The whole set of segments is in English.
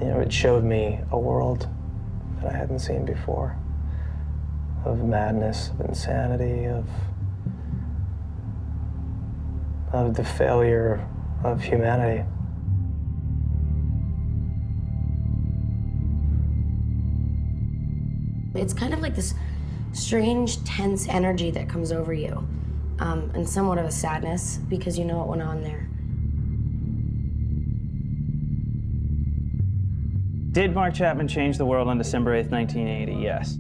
It showed me a world that I hadn't seen before, of madness, of insanity, of the failure of humanity. It's kind of like this strange, tense energy that comes over you, and somewhat of a sadness because you know what went on there. Did Mark Chapman change the world on December 8th, 1980? Yes.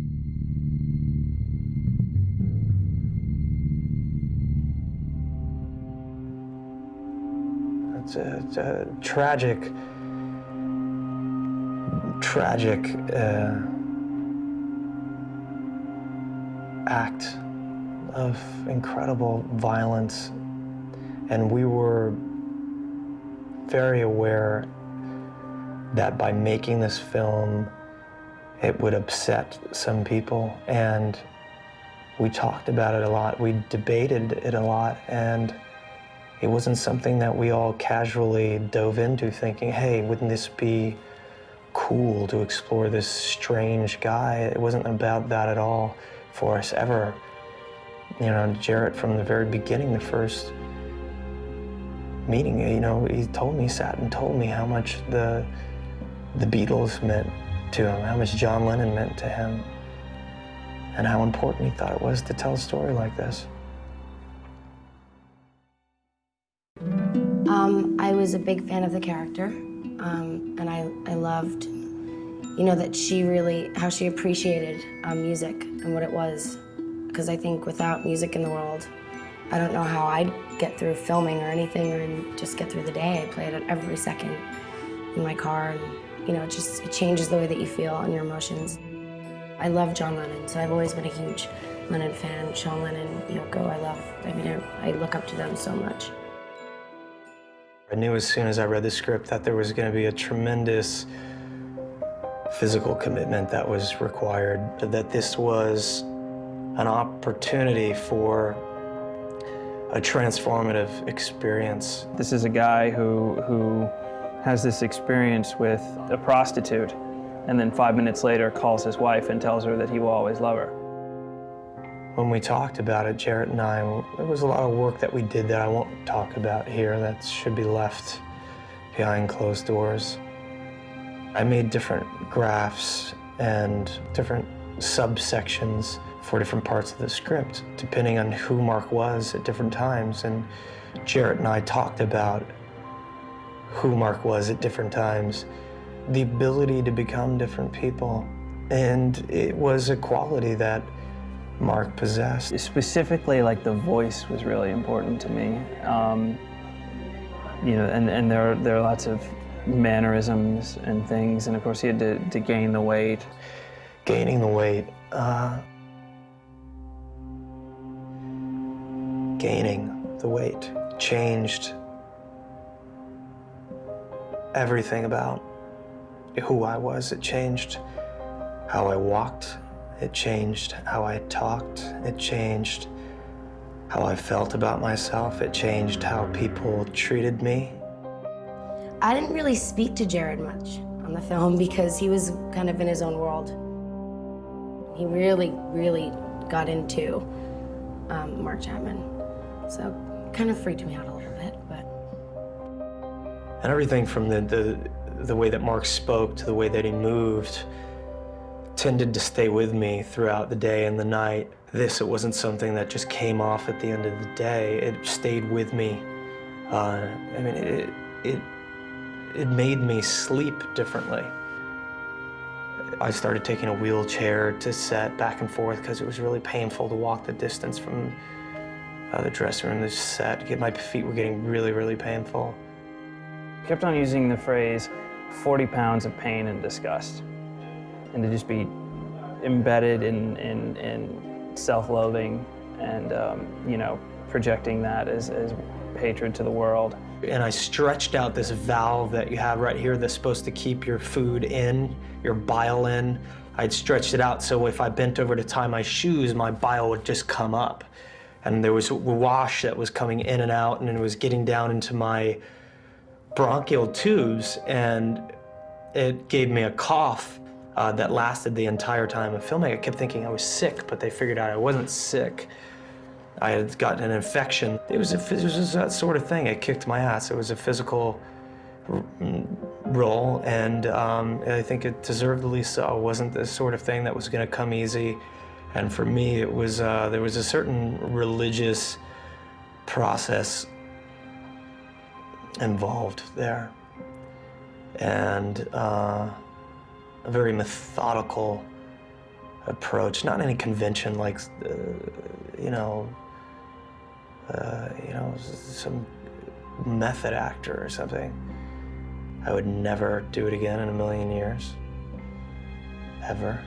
It's a tragic act of incredible violence, and we were very aware that by making this film, it would upset some people, and we talked about it a lot, we debated it a lot, and it wasn't something that we all casually dove into thinking, hey, wouldn't this be cool to explore this strange guy? It wasn't about that at all for us ever. Jarrett, from the very beginning, the first meeting, he sat and told me how much the Beatles meant to him, how much John Lennon meant to him, and how important he thought it was to tell a story like this. I was a big fan of the character, and I loved, how she appreciated music and what it was. Because I think without music in the world, I don't know how I'd get through filming or anything, or just get through the day. I play it every second in my car, and it changes the way that you feel and your emotions. I love John Lennon, so I've always been a huge Lennon fan. Sean Lennon, Yoko, I look up to them so much. I knew as soon as I read the script that there was going to be a tremendous physical commitment that was required, that this was an opportunity for a transformative experience. This is a guy who has this experience with a prostitute, and then 5 minutes later calls his wife and tells her that he will always love her. When we talked about it, Jarrett and I, there was a lot of work that we did that I won't talk about here, that should be left behind closed doors. I made different graphs and different subsections for different parts of the script, depending on who Mark was at different times. And Jarrett and I talked about who Mark was at different times, the ability to become different people. And it was a quality that Mark possessed. Specifically, the voice was really important to me. And there are lots of mannerisms and things, and of course he had to gain the weight. Gaining the weight. Gaining the weight changed everything about who I was. It changed how I walked. It changed how I talked. It changed how I felt about myself. It changed how people treated me. I didn't really speak to Jared much on the film because he was kind of in his own world. He really, really got into Mark Chapman. So it kind of freaked me out a little bit, but. And everything from the way that Mark spoke to the way that he moved tended to stay with me throughout the day and the night. It wasn't something that just came off at the end of the day. It stayed with me. It made me sleep differently. I started taking a wheelchair to set back and forth because it was really painful to walk the distance from the dressing room to set. My feet were getting really, really painful. I kept on using the phrase 40 pounds of pain and disgust, and to just be embedded in self-loathing and projecting that as hatred to the world. And I stretched out this valve that you have right here that's supposed to keep your food in, your bile in. I'd stretched it out so if I bent over to tie my shoes, my bile would just come up. And there was a wash that was coming in and out, and it was getting down into my bronchial tubes, and It gave me a cough that lasted the entire time of filming. I kept thinking I was sick, but they figured out I wasn't sick. I had gotten an infection. It was just that sort of thing. It kicked my ass. It was a physical role, and I think it deservedly so. It wasn't the sort of thing that was going to come easy. And for me, it was there was a certain religious process involved there, and a very methodical approach, not any convention like some method actor or something. I would never do it again in a million years, ever.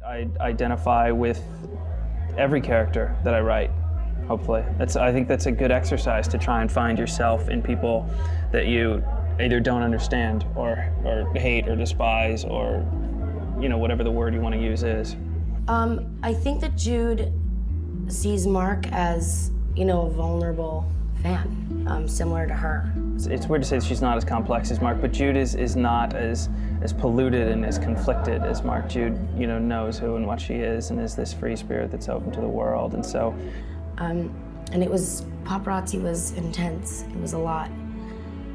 I identify with every character that I write, hopefully. I think that's a good exercise, to try and find yourself in people that you either don't understand or hate or despise, or whatever the word you want to use is. I think that Jude sees Mark as, a vulnerable fan, similar to her. It's weird to say she's not as complex as Mark, but Jude is not as polluted and as conflicted as Mark. Jude, knows who and what she is, and is this free spirit that's open to the world, and so. And paparazzi was intense. It was a lot.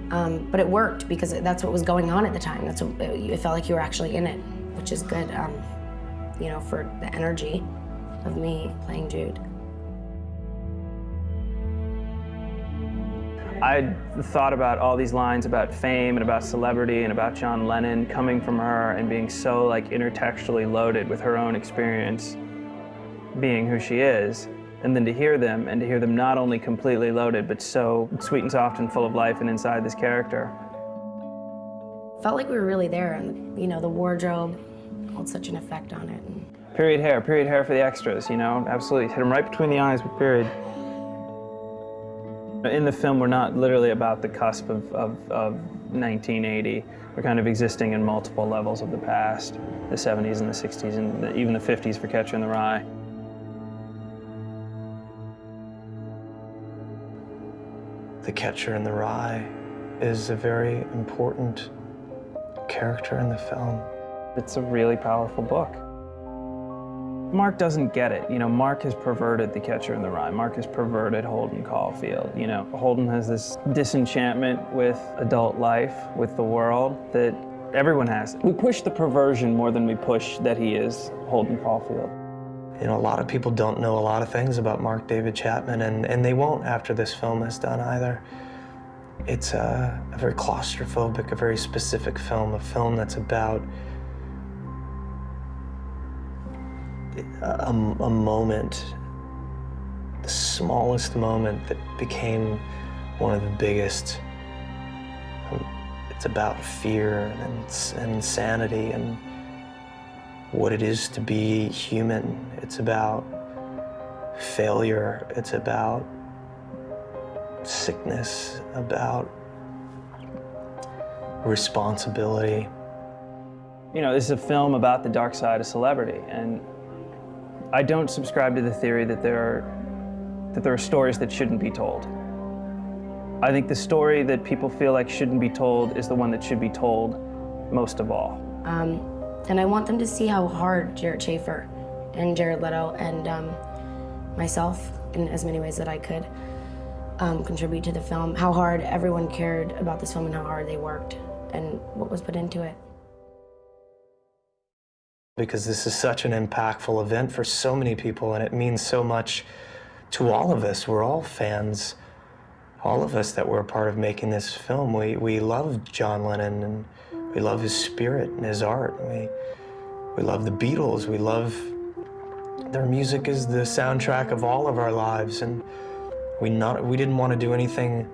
But it worked because that's what was going on at the time. It felt like you were actually in it, which is good, for the energy of me playing Jude. I thought about all these lines about fame and about celebrity and about John Lennon coming from her and being so intertextually loaded with her own experience being who she is, and then to hear them not only completely loaded but so sweet and soft and full of life and inside this character. Felt like we were really there, and the wardrobe held such an effect on it. Period hair for the extras, absolutely. Hit them right between the eyes with period. In the film, we're not literally about the cusp of 1980. We're kind of existing in multiple levels of the past, the 70s and the 60s and even the 50s for Catcher in the Rye. The Catcher in the Rye is a very important character in the film. It's a really powerful book. Mark doesn't get it. Mark has perverted The Catcher in the Rye. Mark has perverted Holden Caulfield. Holden has this disenchantment with adult life, with the world, that everyone has. We push the perversion more than we push that he is Holden Caulfield. A lot of people don't know a lot of things about Mark David Chapman, and they won't after this film is done either. It's a very claustrophobic, a very specific film, a film that's about a moment, the smallest moment that became one of the biggest. It's about fear and insanity and what it is to be human. It's about failure. It's about sickness, about responsibility. This is a film about the dark side of celebrity, and I don't subscribe to the theory that there are stories that shouldn't be told. I think the story that people feel like shouldn't be told is the one that should be told most of all. And I want them to see how hard Jarrett Schaefer and Jared Leto and myself, in as many ways that I could, contribute to the film, how hard everyone cared about this film and how hard they worked and what was put into it. Because this is such an impactful event for so many people, and it means so much to all of us. We're all fans, all of us that were a part of making this film. We love John Lennon, and we love his spirit and his art. We love the Beatles. We love their music is the soundtrack of all of our lives, and we didn't want to do anything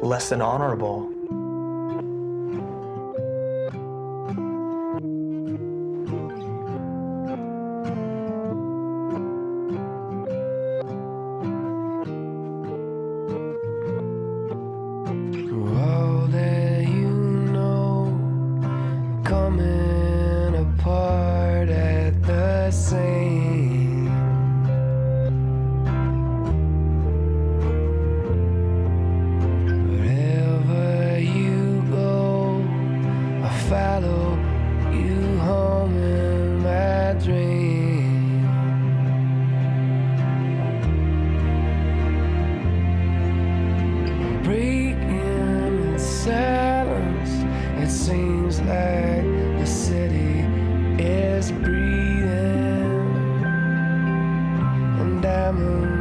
less than honorable. memory.